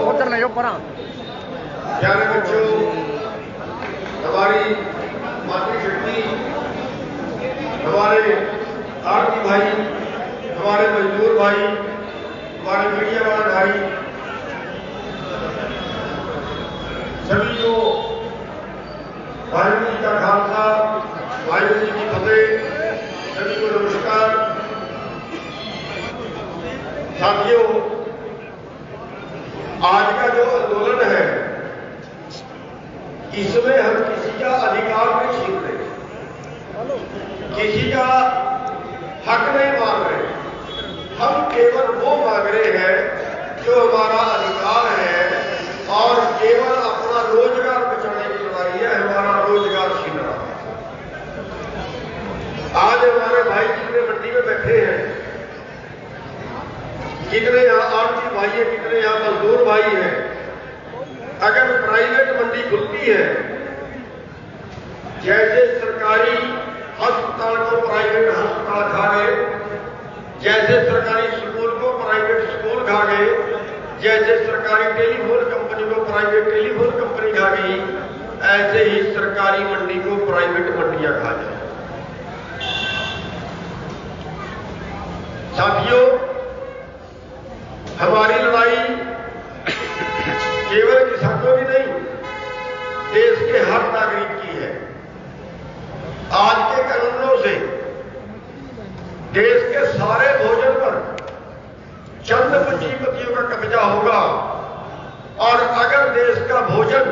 उधर ले जाओ पर प्यारे बच्चों, हमारी मातृशक्ति, हमारे आरती भाई, हमारे मजदूर भाई, हमारे मीडिया वाले भाई, सभी को वाहिगुरू जी का खालसा, वाहिगुरू जी की फतेह। सभी को नमस्कार। साथियों, आज का जो आंदोलन है, इसमें हम किसी का अधिकार नहीं छीन रहे, किसी का हक नहीं मांग रहे। हम केवल वो मांग रहे हैं जो हमारा अधिकार है, और केवल अपना रोजगार बचाने की लड़ाई है, हमारा रोजगार छीन रहा है। आज हमारे भाई कितने मंडी में बैठे हैं, कितने यहाँ आरती भाई है, कितने यहाँ मजदूर भाई हैं। अगर प्राइवेट मंडी खुलती है, जैसे सरकारी अस्पताल को प्राइवेट अस्पताल खा गए, जैसे सरकारी स्कूल को प्राइवेट स्कूल खा गए, जैसे सरकारी टेलीफोन कंपनी को प्राइवेट टेलीफोन कंपनी खा गई, ऐसे ही सरकारी मंडी को प्राइवेट मंडियां खा जाए। साथियों, हमारी लड़ाई केवल किसानों की नहीं, देश के हर नागरिक की है। आज के कानूनों से देश के सारे भोजन पर चंद पूंजीपतियों का कब्जा होगा, और अगर देश का भोजन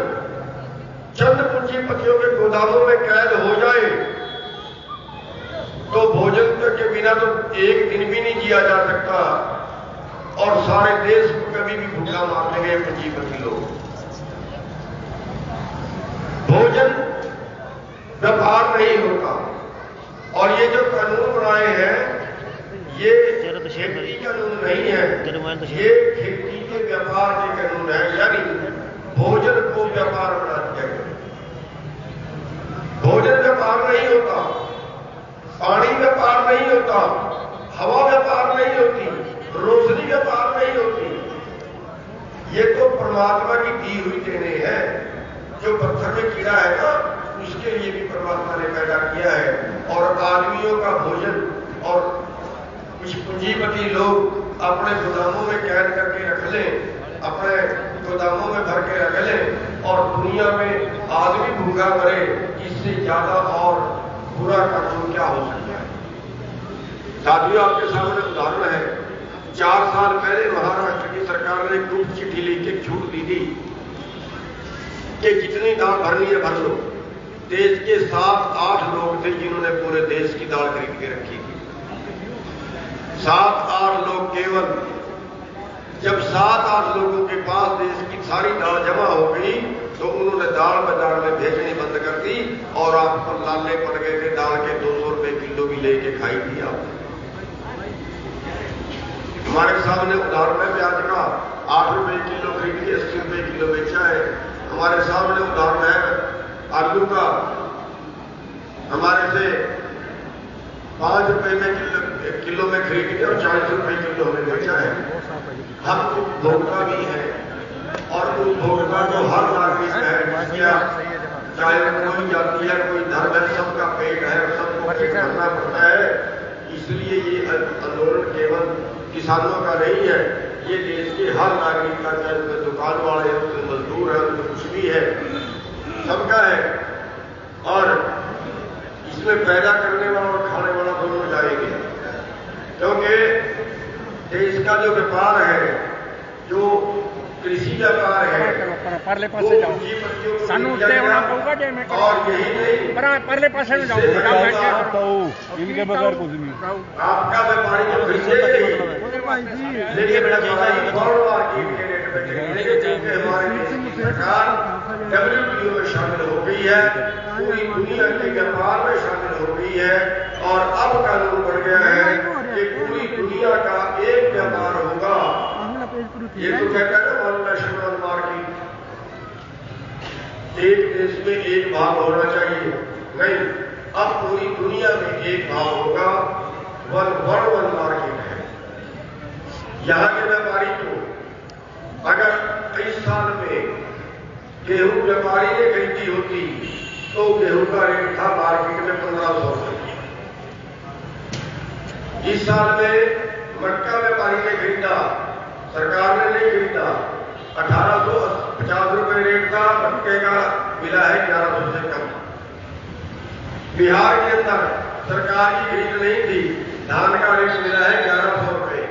चंद पूंजीपतियों के गोदामों में कैद हो जाए, तो भोजन के बिना तो एक दिन भी नहीं जिया जा सकता, और सारे देश को कभी भी भूखा मार देंगे पूंजीपति लोग। भोजन व्यापार नहीं होता, और ये जो कानून बनाए हैं, ये खेती कानून नहीं है, ये खेती के व्यापार के कानून है। यानी भोजन को व्यापार बना दिया गया। भोजन व्यापार नहीं होता, पानी व्यापार नहीं होता, हवा व्यापार नहीं होती, रोशनी व्यापार नहीं होती। ये तो परमात्मा की दी हुई देने हैं। जो पत्थर में कीड़ा है ना, उसके लिए भी परमात्मा ने पैदा किया है। और आदमियों का भोजन और कुछ पूंजीपति लोग अपने गोदामों में कैद करके रख लें, अपने गोदामों में भर के रख लें, और दुनिया में आदमी भूखा मरे, इससे ज्यादा और बुरा कानून क्या हो सकता है। साथियों, आपके सामने उदाहरण है। 4 साल पहले महाराष्ट्र की सरकार ने गुप्त चिट्ठी लिख छूट दी थी कि जितनी दाल भरनी है भर लो। देश के 7-8 लोग थे जिन्होंने पूरे देश की दाल खरीद के रखी थी। 7-8 लोग केवल। जब 7-8 लोगों के पास देश की सारी दाल जमा हो गई, तो उन्होंने दाल बाजार में भेजनी बंद कर दी, और आप पर लाले पड़ गए थे। दाल के 200 रुपए किलो भी लेके खाई थी आप। हमारे सामने उदाहरण है प्याज का, 8 रुपए किलो खरीद के 80 रुपए किलो बेचा है। हमारे सामने उदाहरण है आलू का, हमारे से 5 रुपए में किलो में खरीद के और 40 रुपए किलो में बेचा है। हम उपभोक्ता भी है, और उपभोक्ता को हर नागरिक है, चाहे कोई जाति है, कोई धर्म है, सबका पेट है, सबको पेट भरना पड़ता है। इसलिए ये आंदोलन केवल किसानों का नहीं है, ये देश के हर नागरिक का, चाहे उसमें दुकान वाले हैं, उसमें मजदूर है, उसमें कुछ भी है, सबका है। और इसमें पैदा करने वाला और खाने वाला दोनों जाएंगे, क्योंकि देश का जो व्यापार है, जो कृषि व्यापार है, परले पासे जाओ, सानू उत्ते होना पड़ेगा। जे मैं और यही नहीं, परले पासे में जाओ, इनके बगैर कुछ नहीं। आपका व्यापारी जो खरीदेगी, लेकिन व्यापारी फॉरेन मार्केट के रेट पे खरीदेंगे, क्योंकि हमारे देश की सरकार WTO में शामिल हो गई है, पूरी दुनिया के व्यापार में शामिल हो गई है। और अब कानून बढ़ गया है कि पूरी दुनिया का एक व्यापार होगा। ये तो कहता है ना, वन नेशन वन मार्केट, एक देश में एक भाव होना चाहिए। नहीं, अब पूरी दुनिया में एक भाव होगा। वन वर्ल्ड वन मार्केट है। यहाँ के व्यापारी को अगर इस साल में गेहूं व्यापारी ने खरीदी होती तो गेहूं का रेट था मार्केट में 1500 रुपये। इस साल में मक्का व्यापारी ने खरीदा, सरकार ने नहीं खरीदा। 1850 रुपये रेट था, मक्के का मिला है 1100 से कम। बिहार के अंदर सरकार की खरीद नहीं थी, धान का रेट मिला है 1100 रुपये।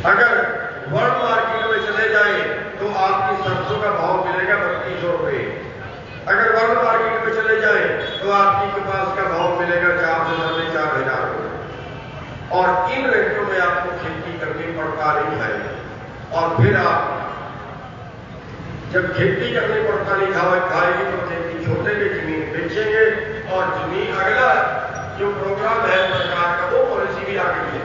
अगर वर्ल्ड मार्केट में चले जाए तो आपकी सरसों का भाव मिलेगा 3200 रुपये। अगर वर्ल्ड मार्केट में चले जाए तो आपकी कपास का भाव मिलेगा 4,000 रुपये। और इन रेटों में आपको खेती करनी पड़ता नहीं है। और फिर आप जब खेती करनी पड़ता नहीं खाएगी तो खेती छोटे की जमीन बेचेंगे और जमीन अगला जो प्रोग्राम है सरकार का वो पॉलिसी भी आगे है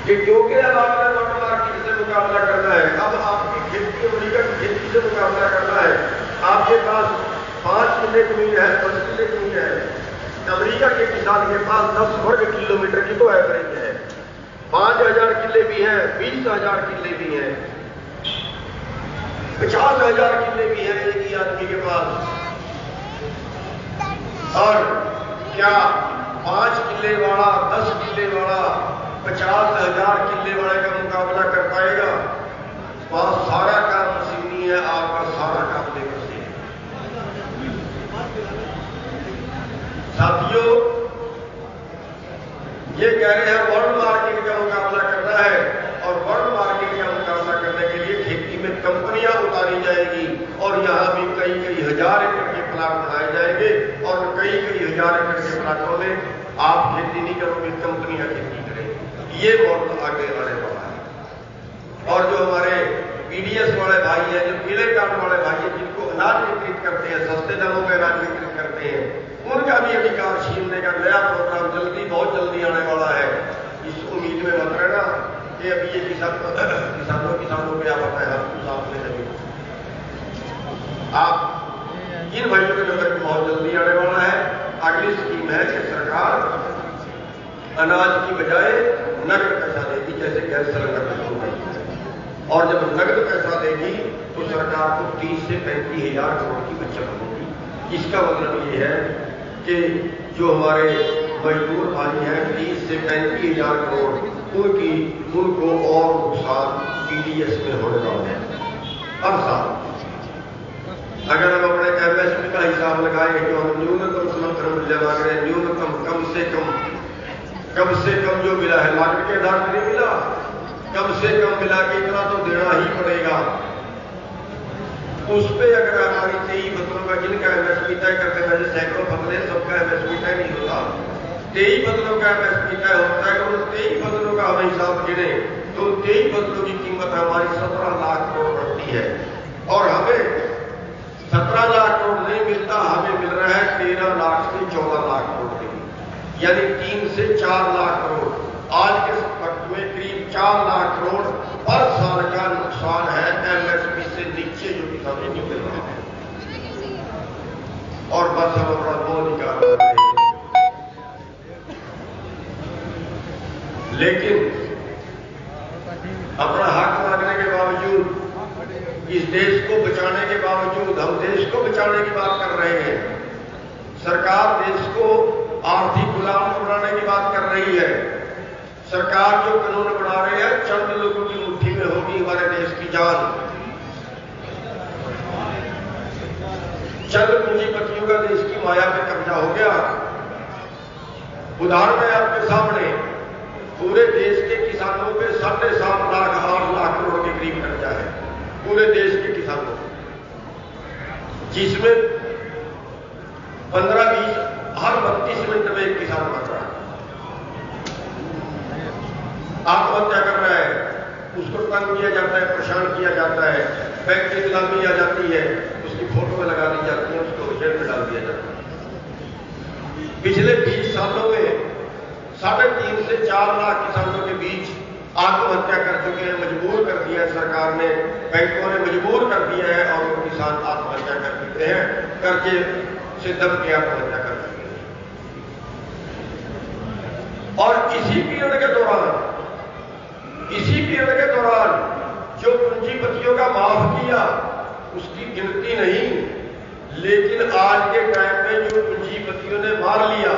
कि क्योंकि अब आपने वर्ल्ड मार्केट से मुकाबला करना है, अब आपकी खेती अमेरिका की खेती से मुकाबला करना है। आपके पास 5 किले जमीन है, 10 किले जमीन है, अमेरिका के किसान के पास 10 वर्ग किलोमीटर की तो एवरेज है। 5000 किले भी हैं, 20,000 किले भी हैं, 50,000 किले भी हैं एक ही आदमी के पास। और क्या 5 किले वाला, 10 किले वाला, 50,000 किले वाले का मुकाबला कर पाएगा? वहां सारा काम मशीनी है, आपका सारा काम लेकर से। साथियों, ये कह रहे हैं वर्ल्ड मार्केट का मुकाबला करना है और वर्ल्ड मार्केट का मुकाबला करने के लिए खेती में कंपनियां उतारी जाएगी और यहां भी कई हजार एकड़ के प्लाट बनाए जाएंगे और कई हजार एकड़ के प्लाटों में आप खेती नहीं करोगे, कंपनियां खेती करेंगी। ये मॉडल आगे आने वाला है। और जो हमारे पीडीएस वाले भाई हैं, जो पीले कार्ड वाले भाई हैं, जिनको अनाज वितरित करते हैं, सस्ते दामों में अनाज वितरित करते हैं, उनका भी अधिकार छीनने का नया प्रोग्राम जल्दी, बहुत जल्दी आने वाला है। इस उम्मीद में मत रहना कि अभी ये किसानों के आप अपने हाथ को साफ ले लेंगे। आप इन भाइयों के नंबर भी बहुत जल्दी आने वाला है। अगली स्कीम है कि सरकार अनाज की बजाय नकद पैसा देगी, जैसे गैस सिलेंडर पे होगी। और जब नकद पैसा देगी तो सरकार को 30 से 35 हजार करोड़ की बचत होगी। इसका मतलब ये है कि जो हमारे मजदूर भाई हैं 30 से 35 हजार करोड़ उनको और नुकसान पीडीएस में होने वाला है हर साल। अगर हम अपने एमएसपी का हिसाब लगाएंगे तो हम न्यूनतम समर्थन मूल्य मांग रहे हैं, न्यूनतम कम से कम जो मिला है, लागत के आधार पर नहीं मिला, कम से कम मिला के इतना तो देना ही पड़ेगा। उस पर अगर हमारी 23 फसलों का, जिनका एमएसपी तय करते हैं, सैकड़ों फसलें, सबका एमएसपी तय नहीं होता, 23 फसलों का एमएसपी तय होता है। तो उन 23 फसलों का हम हिसाब गिने तो 23 फसलों की कीमत हमारी 17 लाख करोड़ बढ़ती है और हमें 17 लाख करोड़ नहीं मिलता, हमें मिल रहा है 13 लाख से 14 लाख करोड़, यानी 3 से 4 लाख करोड़। आज के वक्त में करीब 4 लाख करोड़ हर साल का नुकसान है एमएसपी से नीचे जो किसानों को मिल रहा है। और बस हम अपना वो अधिकार कर रहे हैं। लेकिन अपना हक मांगने के बावजूद, इस देश को बचाने के बावजूद, हम देश को बचाने की बात कर रहे हैं, सरकार देश को आर्थिक गुलाम बनाने की बात कर रही है। सरकार जो कानून बना रही है, चंद लोगों की मुट्ठी में होगी हमारे देश की जान। चंद पूंजीपतियों का देश की माया पे कब्जा हो गया। उदाहरण है आपके सामने, पूरे देश के किसानों पे 7.5 लाख 8 लाख करोड़ के करीब कर्जा है, पूरे देश के किसानों को, जिसमें 15-20 हर 32 मिनट में एक किसान मर रहा है, आत्महत्या कर रहा है, उसको तंग किया जाता है, परेशान किया जाता है, बैंक की गुलामी आ जाती है, उसकी फोटो में लगा दी जाती है, उसको जेल में डाल दिया जाता है। पिछले 20 सालों में 3.5 से 4 लाख किसानों के बीच आत्महत्या कर चुके हैं, मजबूर कर दिया है सरकार ने, बैंकों ने मजबूर कर दिया है और वो किसान आत्महत्या कर देते हैं, कर्जे से दब के आत्महत्या कर चुके हैं। और इसी पीरियड के दौरान, इसी पूंजीपतियों का माफ किया, उसकी गिनती नहीं, लेकिन आज के टाइम में जो पूंजीपतियों ने मार लिया,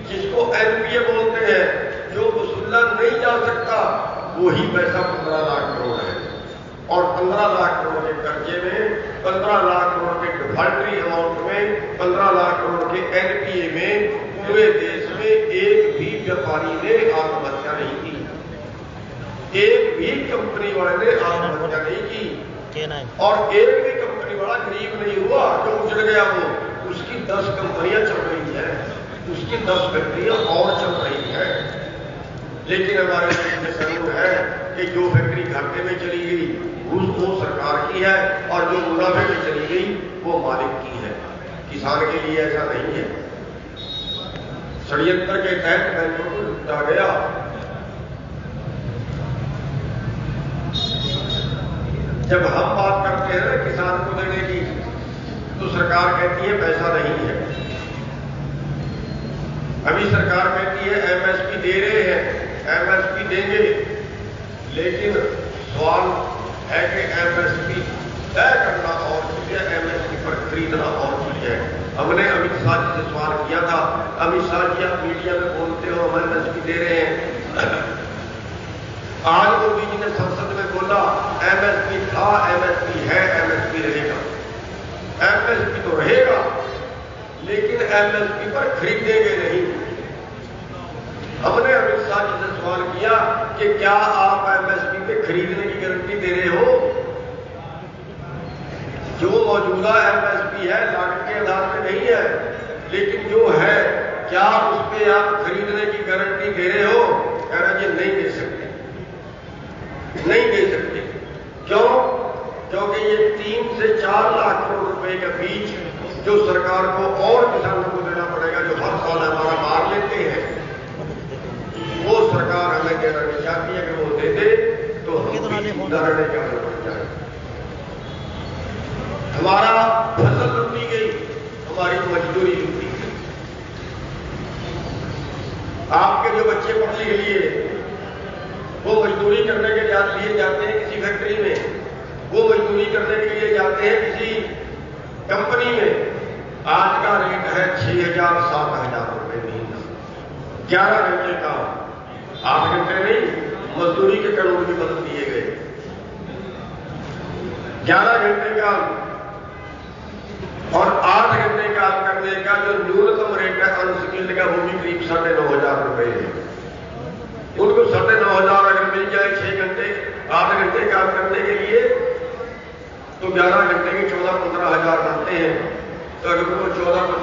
जिसको एनपीए बोलते हैं, जो वसूला नहीं जा सकता, वही पैसा 15 लाख करोड़ है। और 15 लाख करोड़ के कर्जे में, 15 लाख करोड़ के डिफॉल्टरी अमाउंट में, 15 लाख करोड़ के एनपीए में पूरे देश में एक भी व्यापारी ने आत्महत्या नहीं की, एक भी कंपनी वाले ने आत्महत्या नहीं की, और एक भी कंपनी वाला गरीब नहीं हुआ जो उजड़ गया। वो उसकी 10 कंपनियां चल रही है, उसकी 10 फैक्ट्रियां और चल रही है। लेकिन हमारे देश में कानून है कि जो फैक्ट्री घाटे में चली गई वो सरकार की है, और जो मुनाफे में चली गई वो मालिक की है। किसान के लिए ऐसा नहीं है। षड्यंत्र के तहत बैंकों को लूटा गया। जब हम बात करते हैं ना किसान को देने की, तो सरकार कहती है पैसा नहीं है। अभी सरकार कहती है एमएसपी दे रहे हैं, एमएसपी देंगे, लेकिन सवाल है कि एमएसपी तय करना और चीज है, एमएसपी पर खरीदना और चीज है। हमने अमित शाह जी से सवाल किया था, अमित शाह जी आप मीडिया में बोलते हो हम एमएसपी दे रहे हैं। आज मोदी जी ने संसद में बोला एमएसपी था, एमएसपी है, एमएसपी रहेगा। एमएसपी तो रहेगा, लेकिन एमएसपी पर खरीदेंगे नहीं। हमने अमित शाह जी से सवाल किया कि क्या आप एमएसपी पे खरीदने की गारंटी दे रहे हो? जो मौजूदा एमएसपी है लागत के आधार पे नहीं है, लेकिन जो है क्या उस पे आप खरीदने की गारंटी दे रहे हो? कह रहे जी नहीं दे सकते, नहीं दे सकते। क्यों? क्योंकि ये 3 से 4 लाख करोड़ रुपए के बीच जो सरकार को और किसानों को देना पड़ेगा, जो हर साल हमारा मार लेते हैं, वो सरकार हमें कहना चाहती है कि वो दे दे तो हम डरने का बन जाए। हमारा फसल लूटी गई, हमारी मजदूरी लूटी गई। आपके जो बच्चे पढ़ लिख लिए, वो मजदूरी करने के लिए जाते हैं किसी फैक्ट्री में, वो मजदूरी करने के लिए जाते हैं किसी कंपनी में। आज का रेट है 6,000-7,000 रुपए महीना, 11 घंटे का, 8 घंटे नहीं, मजदूरी के कानून भी बदल दिए गए। 11 घंटे का और 8 घंटे काम करने का जो न्यूनतम रेट है अनस्किल्ड का, वो भी करीब 9,500 रुपए है। उनको 9,500 अगर मिल जाए 6 घंटे 8 घंटे काम करने के लिए, तो 11 घंटे के 14-15 हजार बनते हैं। तो अगर वो 14